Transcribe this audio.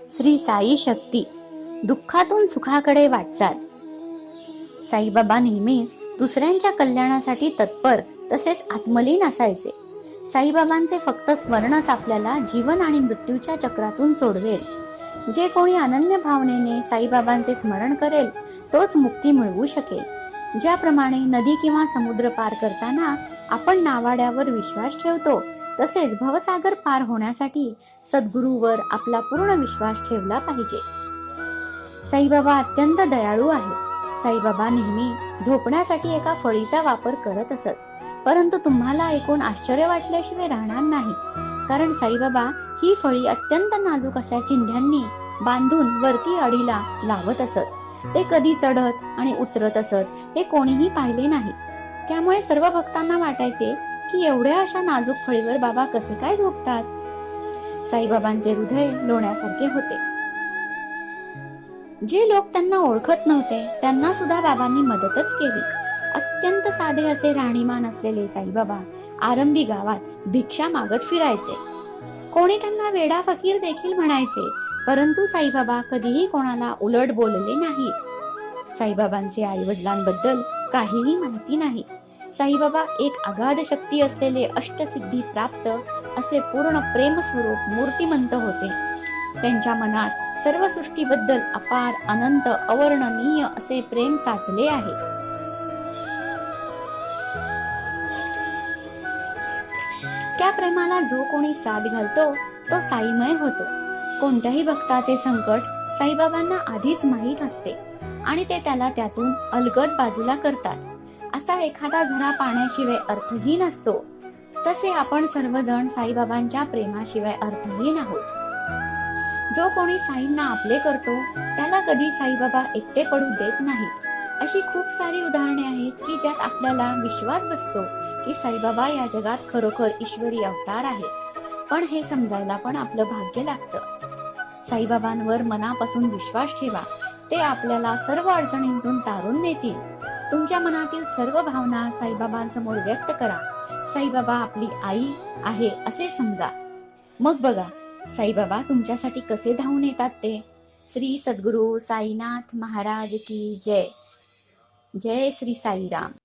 श्री साई शक्ती, दुःखातून सुखाकडे वाटचाल. साईबाबा नेहमीच दुसऱ्यांच्या कल्याणासाठी तत्पर तसेच आत्मलीन असायचे. साईबाबांचे फक्त स्मरणच आपल्याला जीवन आणि मृत्यूच्या चक्रातून सोडवेल. जे कोणी अनन्य भावनेने साईबाबांचे स्मरण करेल तोच मुक्ती मिळवू शकेल. ज्याप्रमाणे नदी किंवा समुद्र पार करताना आपण नावाड्यावर विश्वास ठेवतो, तसेच भवसागर पार होण्यासाठी सद्गुरूवर आपला पूर्ण विश्वास ठेवला पाहिजे. साईबाबा अत्यंत दयाळू आहेत. साईबाबा नेहमी झोपण्यासाठी एका फळीचा वापर करत असत. परंतु तुम्हाला ऐकून आश्चर्य वाटल्याशिवाय राहणार नाही, कारण साईबाबा ही फळी अत्यंत नाजूक अशा चिंध्यांनी बांधून वरती अडीला लावत असत. ते कधी चढत आणि उतरत असत हे कोणीही पाहिले नाही. त्यामुळे सर्व भक्तांना वाटायचे की एवढ्या अशा नाजूक फळीवर बाबा कसे काय झोपतात. साईबाबांचे हृदय लोण्यासारखे होते. जे लोक त्यांना ओळखत नव्हते त्यांना सुद्धा बाबांनी मदतच केली. अत्यंत साधे असे राहणीमान असलेले साईबाबा आरंभी गावात भिक्षा मागत फिरायचे. कोणी त्यांना वेडा फकीर देखील म्हणायचे, परंतु साईबाबा कधीही कोणाला उलट बोलले नाहीत. साईबाबांचे आई वडिलांबद्दल काहीही माहिती नाही. साईबाबा एक अगाध शक्ती असलेले अष्टसिद्धी प्राप्त असे पूर्ण प्रेम स्वरूप मूर्तिमंत होते. त्यांच्या मनात सर्व सृष्टीबद्दल अपार अनंत अवर्णनीय असे प्रेम साचले आहे. त्या प्रेमाला जो कोणी साथ घालतो तो साईमय होतो. कोणत्याही भक्ताचे संकट साईबाबांना आधीच माहीत असते आणि ते त्याला त्यातून अलगद बाजूला करतात. असा एखादा झरा पाण्याशिवाय अर्थहीन असतो, तसे आपण सर्वजण साईबाबांच्या प्रेमाशिवाय अर्थहीन आहोत. जो कोणी साईंना आपले करतो त्याला कधी साईबाबा एकटे पडू देत नाहीत. अशी खूप सारी उदाहरणे आहेत की ज्यात आपल्याला विश्वास बसतो की साईबाबा या जगात खरोखर ईश्वरी अवतार आहेत. पण हे समजायला पण आपलं भाग्य लागतं. साईबाबांवर मनापासून विश्वास ठेवा. ते आपल्याला सर्व अडचणींतून तारून नेतील. तुमच्या मनातील सर्व भावना साईबाबांसमोर व्यक्त करा. साईबाबा आपली आई आहे असे समजा. मग बघा साईबाबा तुमच्यासाठी कसे धावून येतात ते. श्री सद्गुरू साईनाथ महाराज की जय. जय श्री साईराम.